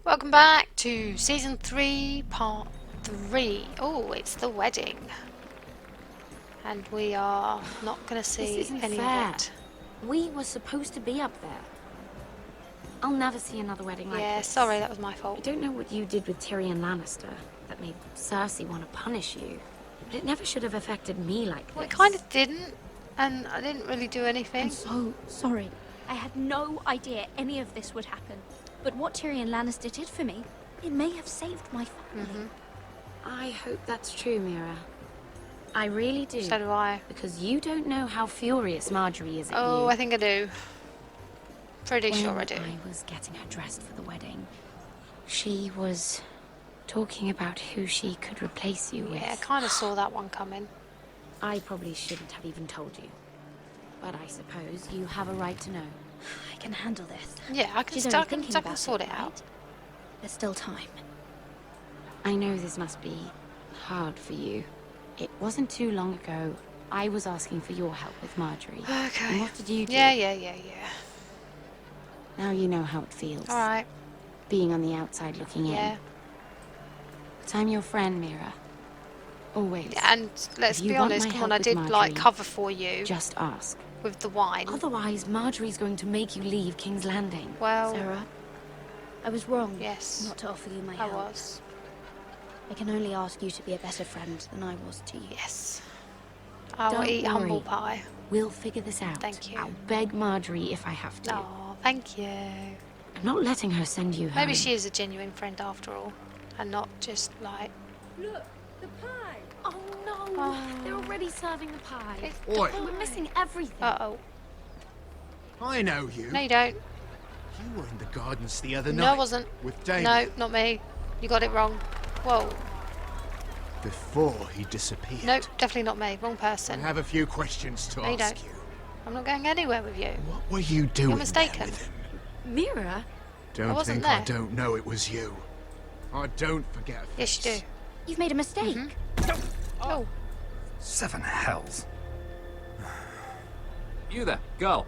Welcome back to Season 3, Part 3. Oh, it's the wedding. And we are not going to see any of it. We were supposed to be up there. I'll never see another wedding like this. Yeah, sorry, that was my I fault. don't know what you did with Tyrion Lannister that made Cersei want to punish you, but it never should have affected me like this. Well, it kind of didn't, and I didn't really do anything. I'm so sorry. I had no idea any of this would happen. But what Tyrion Lannister did for me, it may have saved my family. I hope that's true, Mira. I really do. So do I. Because you don't know how furious Marjorie is at you. Oh, I think I do. Pretty sure I do. When I was getting her dressed for the wedding, she was talking about who she could replace you with. Yeah, I kind of saw that one coming. I probably shouldn't have even told you. But I suppose you have a right to know. I can handle this. Yeah, I can, She's I only can, thinking I can about sort it, it out. right? There's still time. I know this must be hard for you. It wasn't too long ago I was asking for your help with Marjorie. Okay. And what did you do? Yeah. Now you know how it feels. Alright. Being on the outside looking Yeah. in. But I'm your friend, Mira. Always. Yeah, and let's If you be want honest, my come on, help I with did Marjorie, like cover for you Just ask. with the wine. Otherwise, Marjorie's going to make you leave King's Landing. Well, Sarah, I was wrong yes, not to offer you my I help. was. I can only ask you to be a better friend than I was to you. Yes. I will Don't eat humble worry. pie. We'll figure this out. Thank you. I'll beg Marjorie if I have to. Oh, thank you. I'm not letting her send you home. Maybe she is a genuine friend after all, and not just like. Look, the pie! Oh no! Oh. They're already serving the pie. It's Oi. We're missing everything. Uh-oh. I know you. No, you don't. You were in the gardens the other No, night. I wasn't. With David. No, not me. You got it wrong. Whoa. Before he disappeared. No, definitely not me. Wrong I person. have a few questions to No, you ask don't. you. I'm not going anywhere with you. What were you doing there mistaken. with him? Mira? Don't wasn't think I there. don't know it was you. I don't forget. Yes, you do. You've made a mistake. Oh. 7 hells. You there, girl.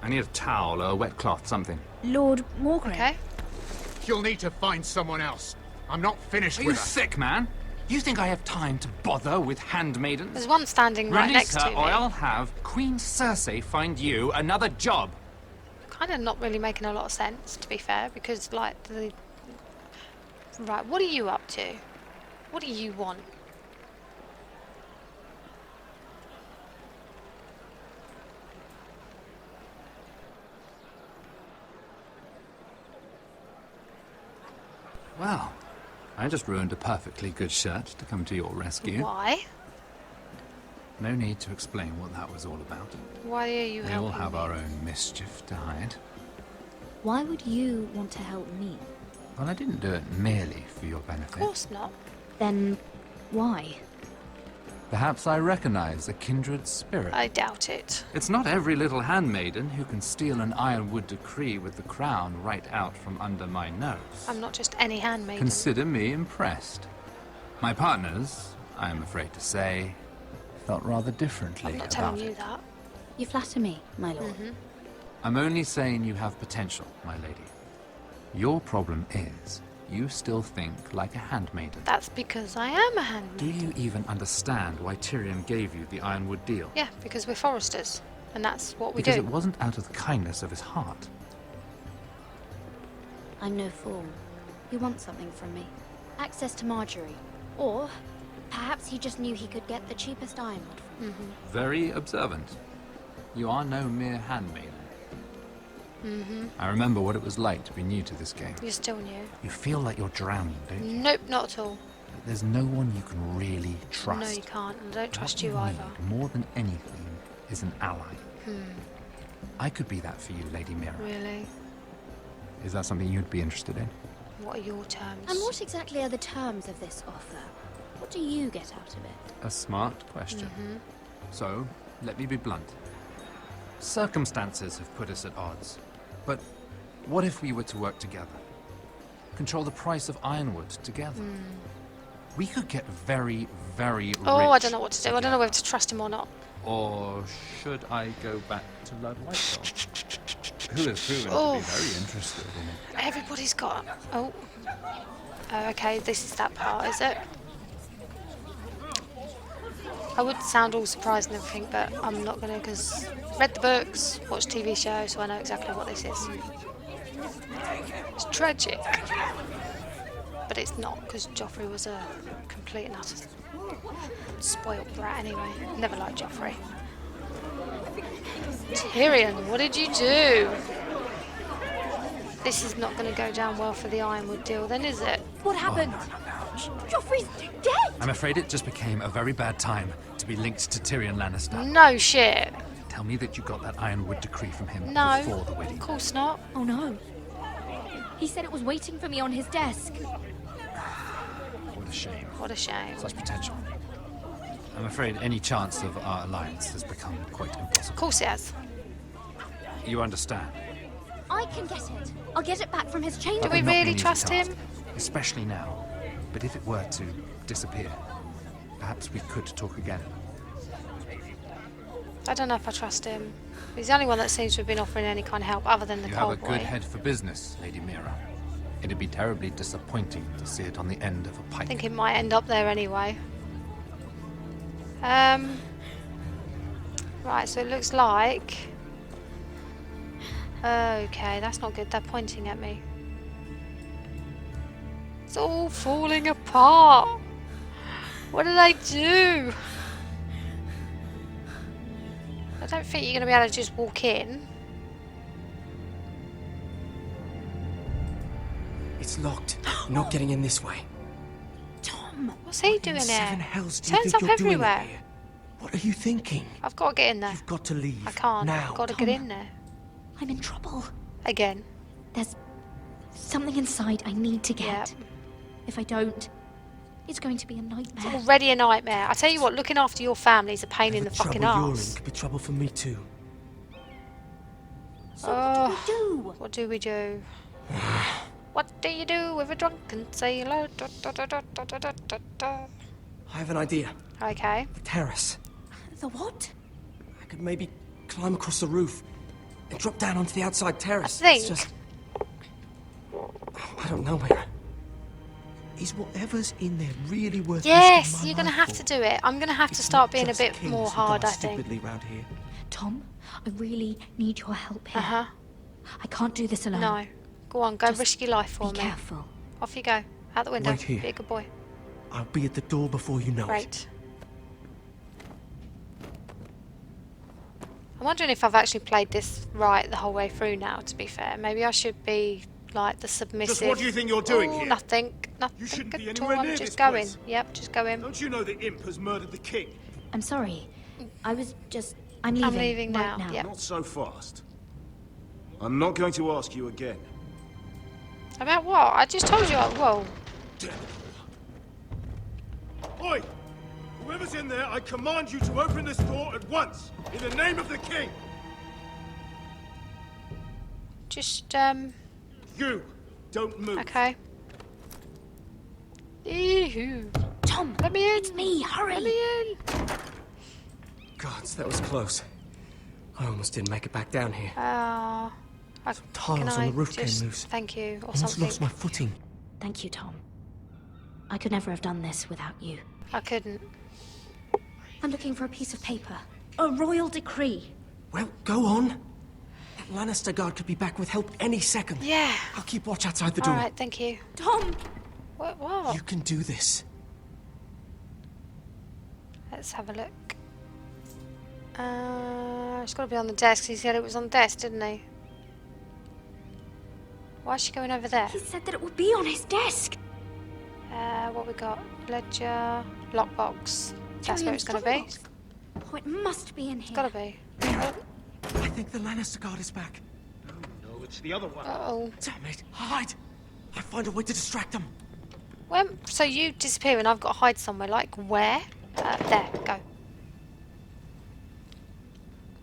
I need a towel or a wet cloth, something. Lord Morgrave. Okay. You'll need to find someone else. I'm not finished Are you with her. sick, man? You think I have time to bother with handmaidens? There's one standing right next to Renita, me. or I'll have Queen Cersei find you another job. Kind of not really making a lot of sense, to be fair, because like the. Right, what are you up to? What do you want? Well, I just ruined a perfectly good shirt to come to your rescue. Why? No need to explain what that was all about. Why are you We helping all have me? our own mischief to hide. Why would you want to help me? Well, I didn't do it merely for your Of benefit. course not. Then, why? Perhaps I recognize a kindred spirit. I doubt it. It's not every little handmaiden who can steal an ironwood decree with the crown right out from under my nose. I'm not just any handmaiden. Consider me impressed. My partners, I am afraid to say, felt rather differently I'm not about telling you it. that. You flatter me, my lord. I'm only saying you have potential, my lady. Your problem is, you still think like a handmaiden. That's because I am a Do handmaiden. you even understand why Tyrion gave you the ironwood deal? Yeah, because we're Forresters, and that's what we Because do. it wasn't out of the kindness of his heart. I'm no fool. You want something from me. Access to Marjorie. Or, perhaps he just knew he could get the cheapest ironwood from me. Very observant. You are no mere handmaiden. I remember what it was like to be new to this game. You're still new. You feel like you're drowning, don't you? Nope, not at all. There's no one you can really trust. No, you can't, and I don't trust What you either. need, more than anything, is an ally. I could be that for you, Lady Mira. Really? Is that something you'd be interested in? What are your terms? And what exactly are the terms of this offer? What do you get out of it? A smart question. So, let me be blunt. Circumstances have put us at odds. But what if we were to work together? Control the price of ironwood together? We could get very, very rich. Oh, I don't know what to do. I don't know together. whether to trust him or not. Or should I go back to Lord Whitehall? Who has proven Oh. to be very interested in it. Everybody's got... Oh. Okay, this is that part, is it? I would sound all surprised and everything, but I'm not going to, because read the books, watched TV shows, so I know exactly what this is. It's tragic. But it's not, because Joffrey was a complete and utter spoiled brat anyway. Never liked Joffrey. Tyrion, what did you do? This is not going to go down well for the Ironwood deal then, is it? What happened? Joffrey's dead! I'm afraid it just became a very bad time to be linked to Tyrion Lannister. No shit. Tell me that you got that Ironwood decree from him No, before the wedding. of course not. Oh no. He said it was waiting for me on his desk. What a shame. What a shame. Such potential. I'm afraid any chance of our alliance has become quite Of impossible. course it has. You understand? I can get it. I'll get it back from his chamber. Do we It would not be really an easy trust task, him? Especially now. But if it were to disappear, perhaps we could talk again. I don't know if I trust him. He's the only one that seems to have been offering any kind of help other than the You have a cold good boy. head for business, Lady Mira. It'd be terribly disappointing to see it on the end of a I pike. think it might end up there anyway. Right, so it looks like... Okay, that's not good. They're pointing at me. It's all falling apart. What do they do? I don't think you're going to be able to just walk in. It's locked. You're not getting in this way. Tom! What's he doing In seven there? hells do you Turns think up you're doing everywhere. it here? What are you thinking? I've got to get in there. You've got to leave. I can't. Now. I've got to get in there. I'm in trouble. Again. There's something inside I need to get. Yep. If I don't, it's going to be a nightmare. Already a nightmare. I tell you what, looking after your family is a pain in the Whatever fucking trouble you're in arse. could be trouble for me too. So what do we do? What do we do? What do you do with a drunken sailor? Da, da, da, da, da, da, da, da. I have an idea. Okay. The terrace. The what? I could maybe climb across the roof and drop down onto the outside terrace. I It's think- just... I don't know, Mira. Is whatever's in there really worth Yes, risking my you're going to life have for? to do it. I'm going to have to It's start not being a just bit kings more who hard, die I think. stupidly round here. Tom, I really need your help here. Uh-huh. I can't do this alone. No. Go on, go Just risk your life for Be me. careful. Off you go. Out the window. Wait here. Be a good boy. I'll be at the door before you know it. Great. I'm wondering if I've actually played this right the whole way through now, to be fair. Maybe I should be like the submissive. Just what do you think you're doing Ooh, here? Nothing. Nothing You shouldn't be at anywhere all. I'm near just this going. place. Yep, just going. Don't you know the imp has murdered the king? I'm sorry. I'm leaving. I'm leaving right now. Yep. Not so fast. I'm not going to ask you again. About what? I just told you. Whoa. Damn it all. Oi! Whoever's in there, I command you to open this door at once, in the name of the king! Just, You! Don't move. okay. Eehoo. Tom, Let me in. it's me. Hurry. Let me in. Gods, that was close. I almost didn't make it back down here. Can Tiles on I the roof just, came loose. Thank you, or Almost something. lost my footing. Thank you, Tom. I could never have done this without you. I couldn't. I'm looking for a piece of paper. A royal decree. Well, go on. That Lannister guard could be back with help any second. Yeah. I'll keep watch outside the All door. right, thank you. Tom! What? You can do this. Let's have a look. It's got to be on the desk. He said it was on the desk, didn't he? Why is she going over there? He said that it would be on his desk. What we got? Ledger, lockbox. That's where it's going to be. Tyrion's Oh, it must be in here. It's got to be. I think the Lannister guard is back. No, it's the other one. Uh-oh. Damn it. Hide. I'll find a way to distract them. When, so you disappear and I've got to hide somewhere. Like where? There. Go.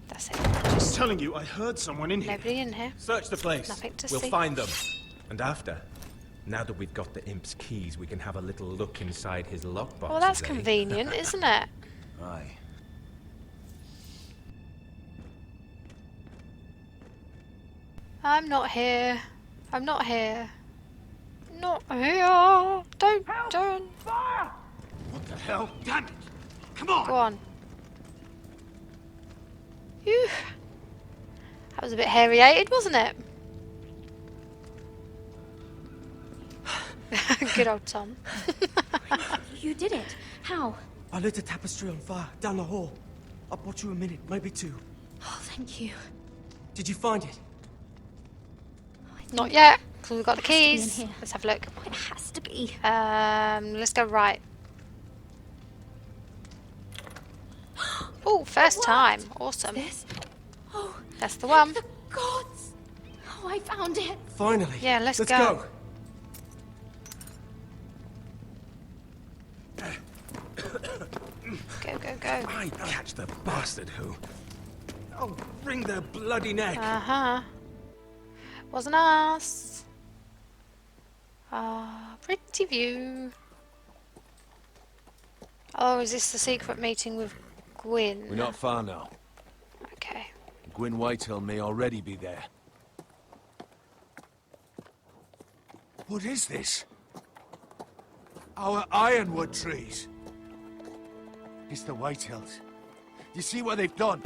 That's it. I'm telling you, I heard someone in here. Nobody in here. Search the place. Nothing to we'll see. find them. And after, now that we've got the imp's keys, we can have a little look inside his lockbox. Well, that's convenient, isn't it? Aye. I'm not here. I'm not here. Not here. Don't. What the hell? Damn it! Come on! Go on. Phew. That was a bit hairy-ated, wasn't it? Good old Tom. You did it. How? I lit a tapestry on fire down the hall. I bought you a minute, maybe two. Oh, thank you. Did you find it? Not yet, because we've got the It has to be in keys. here. Let's have a look. It has to be. Let's go right. Oh, first time. Awesome. This? Oh, That's the one. the gods! Oh, I found it. Finally. Yeah, let's go. go. Go, go, go. I catch the bastard who. I'll wring their bloody neck. Uh-huh. Wasn't us. Ah, pretty view. Oh, is this the secret meeting with Gwyn? We're not far now. Okay. Gwyn Whitehill may already be there. What is this? Our ironwood trees. It's the Whitehills. You see what they've done?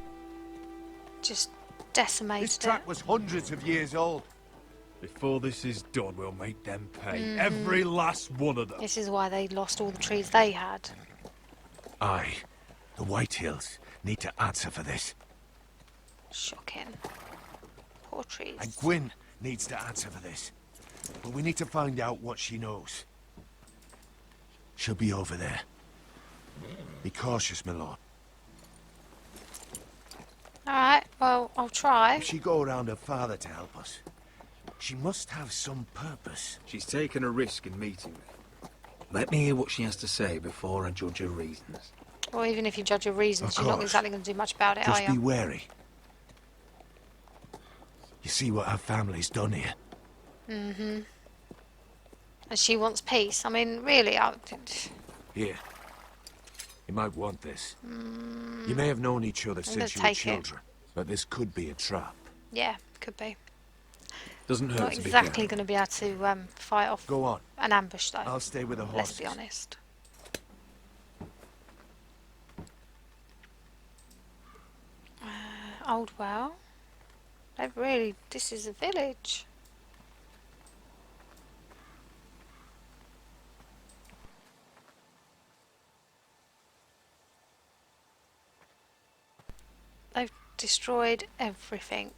Just decimated This it. track was hundreds of years old. Before this is done, we'll make them pay. Every last one of them. This is why they lost all the trees they had. Aye. The Whitehills need to answer for this. Shocking. Poor trees. And Gwyn needs to answer for this. But we need to find out what she knows. She'll be over there. Be cautious, my lord. Alright, well, I'll try. If she go around her father to help us, she must have some purpose. She's taken a risk in meeting me. Let me hear what she has to say before I judge her reasons. Or even if you judge your reasons, Of you're not course. exactly going to do much about it, Just are be you? wary. You see what our family's done here? Mm-hmm. And she wants peace. I mean, really, Here. You might want this. You may have known each other I'm since you gonna were take it. children, but this could be a trap. yeah, could be. Doesn't hurt Not to be exactly careful. going to be able to fight off Go on. an ambush, though. I'll stay with the Let's horses. be honest. Old well. They've really. This is a village. They've destroyed everything.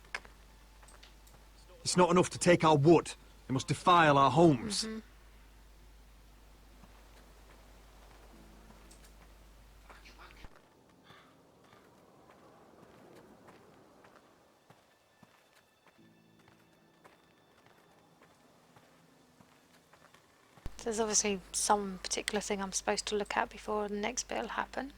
It's not enough to take our wood. They must defile our homes. There's obviously some particular thing I'm supposed to look at before the next bit will happen.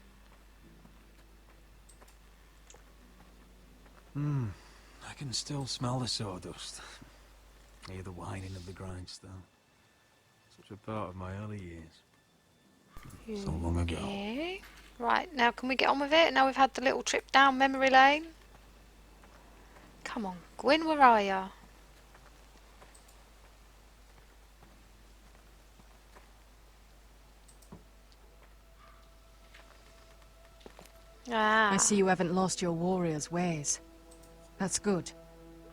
I can still smell the sawdust. Hear the whining of the grindstone. Such a part of my early years. So long ago. Okay. Right, now can we get on with it? Now we've had the little trip down memory lane. Come on, Gwyn, where are ya? Ah. I see you haven't lost your warrior's ways. That's good.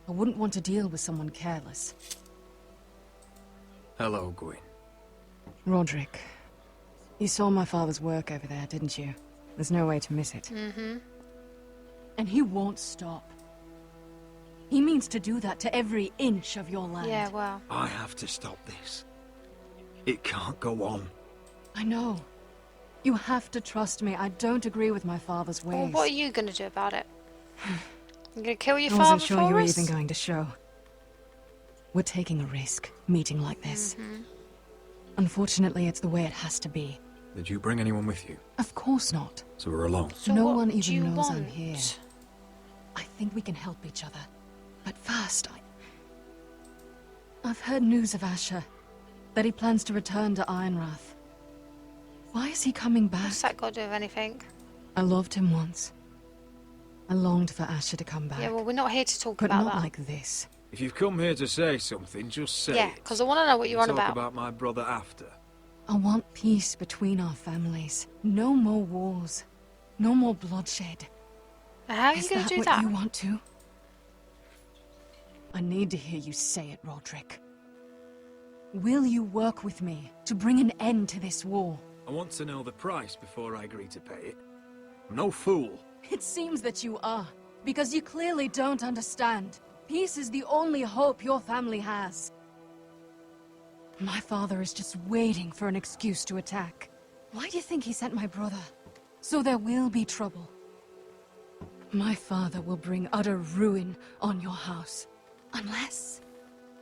I wouldn't want to deal with someone careless. Hello, Gwyn. Roderick, you saw my father's work over there, didn't you? There's no way to miss it. Mm-hmm. And he won't stop. He means to do that to every inch of your land. Yeah, well. I have to stop this. It can't go on. I know. You have to trust me. I don't agree with my father's ways. Well, what are you going to do about it? You going to kill your I father wasn't sure for you were us? even going to show. We're taking a risk, meeting like this. Mm-hmm. Unfortunately, it's the way it has to be. Did you bring anyone with you? Of course not. So we're alone. So No what one do you even knows I'm want? here. I think we can help each other. But first, I've heard news of Asher. That he plans to return to Ironrath. Why is he coming back? What's that got to do with anything? I loved him once. I longed for Asher to come back. Yeah, well, we're not here to talk but about not that. like this. If you've come here to say something, just say Yeah, it. because I want to know what you're on Talk about. about my brother after. I want peace between our families. No more wars. No more bloodshed. How are you Is going that to do what that? you want to? I need to hear you say it, Roderick. Will you work with me to bring an end to this war? I want to know the price before I agree to pay it. I'm no fool. It seems that you are, because you clearly don't understand. Peace is the only hope your family has. My father is just waiting for an excuse to attack. Why do you think he sent my brother? So there will be trouble. My father will bring utter ruin on your house. Unless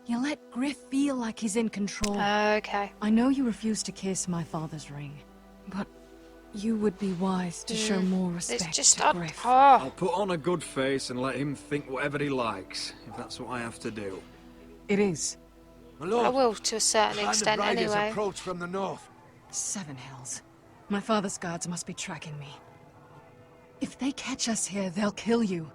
you let Griff feel like he's in control. Okay. I know you refuse to kiss my father's ring, but you would be wise to show more respect It's just to Griff. I'll put on a good face and let him think whatever he likes, if that's what I have to do. It is. My lord, I will to a certain band of extent riders anyway. approach from the north. 7 hells. My father's guards must be tracking me. If they catch us here, they'll kill you.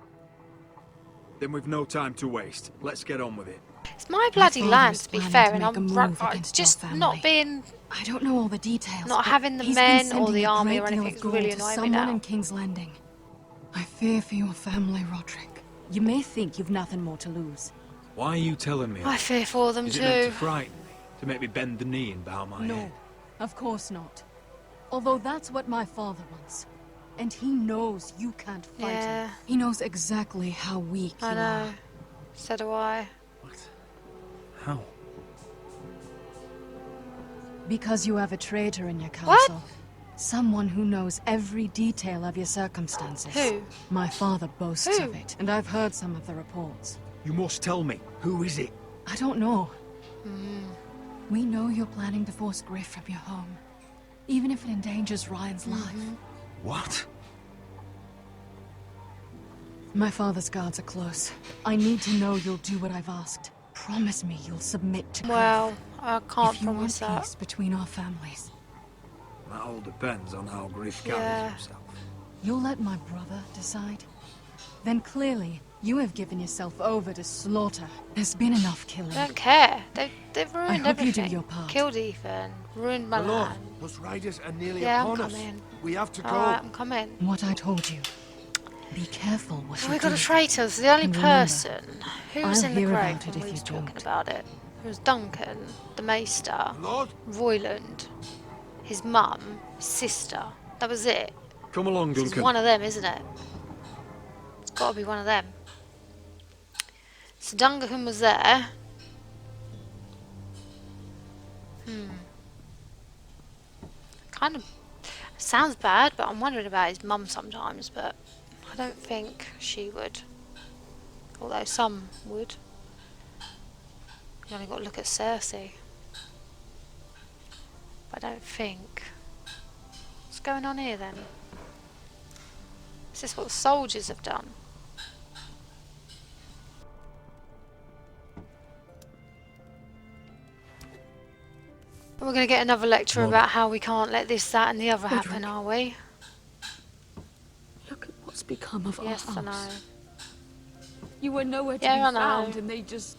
Then we've no time to waste. Let's get on with it. It's my bloody father land, is to be planning fair, to and make a I'm move against your just family. not being, I don't know all the details. not but having the he's been men or sending the a army great or deal anything. of It's gold really to annoying me someone now. in King's Landing. I fear for your family, Roderick. You may think you've nothing more to lose. Why are you telling me I that? fear for them Is it meant to too. frighten me? To make me bend the knee and bow my No, head? of course not. Although that's what my father wants. And he knows you can't fight Yeah. him. He knows exactly how weak I you know. are. So do I. What? How? Because you have a traitor in your council. Someone who knows every detail of your circumstances. Who? My father boasts Who? of it, and I've heard some of the reports. You must tell me. Who is it? I don't know. We know you're planning to force Griff from your home, even if it endangers Ryan's life. What? My father's guards are close. I need to know you'll do what I've asked. Promise me you'll submit to Griff. Well, I can't if you want promise that. peace between our families, That all depends on how Griff carries Yeah. himself. you'll let my brother decide? Then clearly, you have given yourself over to slaughter. There's been enough killing. I don't care. They've ruined hope you do everything. your part. Killed Ethan. Ruined my My lord, land. those riders are nearly Yeah, I'm upon us. coming. We have to go. Alright, I'm coming. What I told you. Be careful what Oh, you we got do. a traitor. So the only And remember, person who was I'll in the hear grave about it when if we you was talking don't. about it. It was Duncan, the Maester, Lord, Royland, his mum, his sister. That was it. Come along, It's Duncan. one of them, isn't it? It's got to be one of them. So Duncan was there. Kind of sounds bad, but I'm wondering about his mum sometimes. But I don't think she would. Although some would. You only got to look at Cersei. But I don't think. What's going on here then? Is this what the soldiers have done? We're going to get another lecture about how we can't let this, that and the other happen, are we? Look at what's become of Yes, our I know. house. You were nowhere to Yeah, I be know. found, and they just...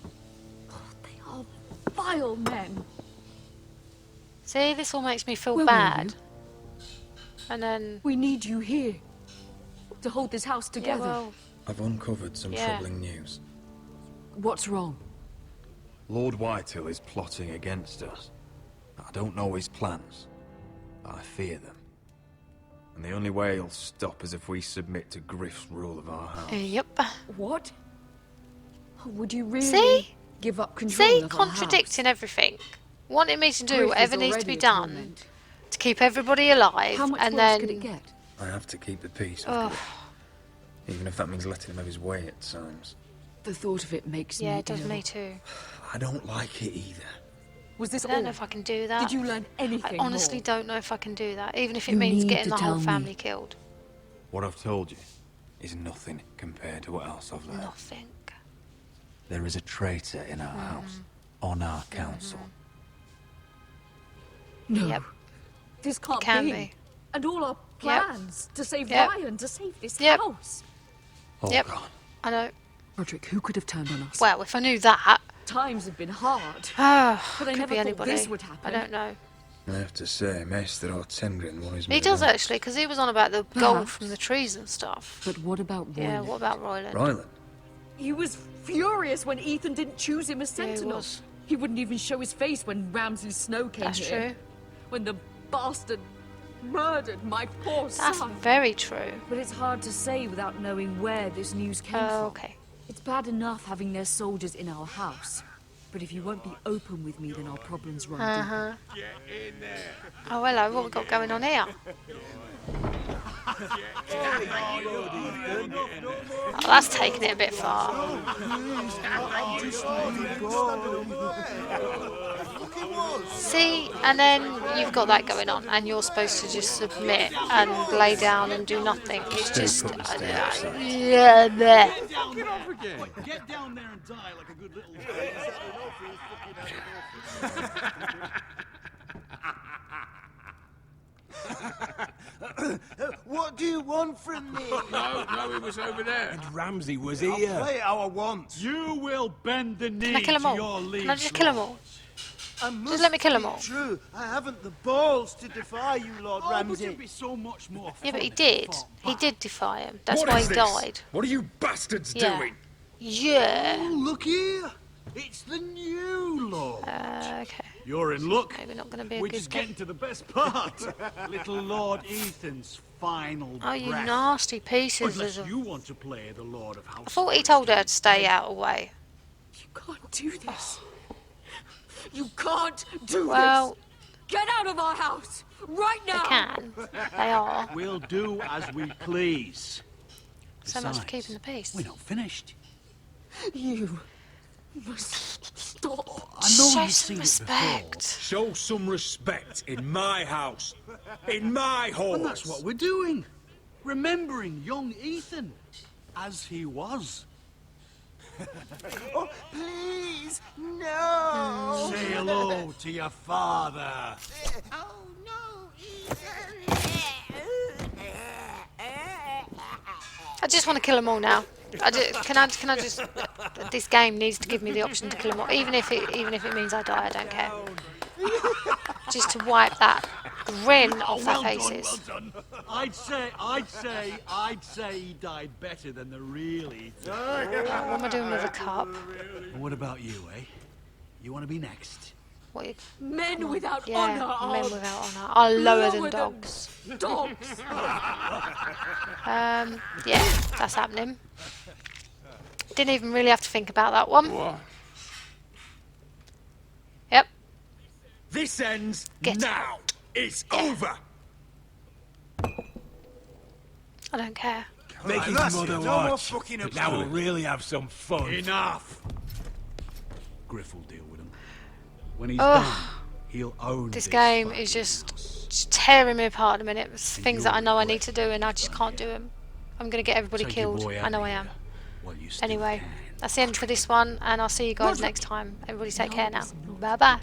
Oh, they are vile men. See, this all makes me feel Where were bad. And then... We need you here to hold this house Yeah, together. well, I've uncovered some Yeah. troubling news. What's wrong? Lord Whitehill is plotting against us. I don't know his plans, but I fear them. And the only way he'll stop is if we submit to Griff's rule of our house. yep. What? Would you really See? give up control See? of our Contradicting everything. Wanting me to do Griff is whatever needs to already be a done torment. to keep everybody alive, How much and worse then... could it get? I have to keep the peace, Ugh. Griff. Even if that means letting him have his way at times. The thought of it makes Yeah, me it does ill. me too. I don't like it either. Was this I don't all? know if I can do that. Did you learn anything I honestly more? don't know if I can do that, even if it You means need getting to the whole tell me. family killed. What I've told you is nothing compared to what else I've learned. Nothing. There is a traitor in our house, on our council. No. Yep. This can't Can be. be. And all our plans to save Yep. Ryan, to save this Yep. house. All Yep. gone. I know. Roderick, who could have turned on us? Well, if I knew that... Times have been hard. Could I never be thought anybody. this would happen. I don't know. I have to say, Maester Ortengren was He does actually, because he was on about the gold from the trees and stuff. But what about Royland? Yeah, what about Royland? Ryland. He was furious when Ethan didn't choose him as Yeah, he sentinel. was. He wouldn't even show his face when Ramsay's Snow came That's here. true. When the bastard murdered my poor That's son. very true. But it's hard to say without knowing where this news came from. Okay. It's bad enough having their soldiers in our house. But if you won't be open with me, then our problems run deeper. Oh, hello, what we got going on here? Oh, that's taking it a bit far. See, and then you've got that going on, and you're supposed to just submit and lay down and do nothing. It's just... yeah, there. Get down there and die like a good little... What do you want from me? No, he was over there. And Ramsay was here. I'll play how I want. You will bend the knee Can I kill them to all? your liege. Can I just kill them all? Just let me kill them all. True, I haven't the balls to defy you, Lord But Ramsay. it'd be so much more Yeah, but he fun did. if you fought He back. did defy him. That's What why is he this? died. What are you bastards Yeah. doing? Yeah. Oh, look here. It's the new Lord. Okay. You're in luck. Maybe not going to be a We're good just game. getting to the best part. Little Lord Ethan's final Oh, you breath. nasty pieces. Unless of- you want to play the Lord of House I thought he told her to stay out of the way. You can't do this. You can't do Well, this. Get out of our house right they now. can. They are. We'll do as we please. So much for Besides, keeping the peace. we're not finished. You must stop. I know Show you've some seen respect. Show some respect in my house. In my hall. And that's what we're doing. Remembering young Ethan as he was. Oh, please, no. Say hello to your father. Oh, no, Ethan. I just want to kill them all now. Can I just? This game needs to give me the option to kill them all, even if it means I die. I don't care. Just to wipe that grin off their faces. Well done. I'd say he died better than the real Ethan. What am I doing with a cup? What about you, eh? You want to be next? What? Men without Yeah, honor men are without honour are lower than lower dogs. dogs. Yeah, that's happening. Didn't even really have to think about that one. Yep. This ends Get now. It's Yeah. over. I don't care. Make his that's mother it. watch. No more fucking about Now we'll it. really have some fun. Enough. Griff will deal with him. When he's Ugh. done, he'll own This game is just tearing me apart at the minute. It's things that I know I need to do and I just can't do them. I'm going to get everybody Take your killed. boy I know out I of am. here while you still Anyway, can. that's the end for this one and I'll see you guys next time. Everybody take care now. Bye bye.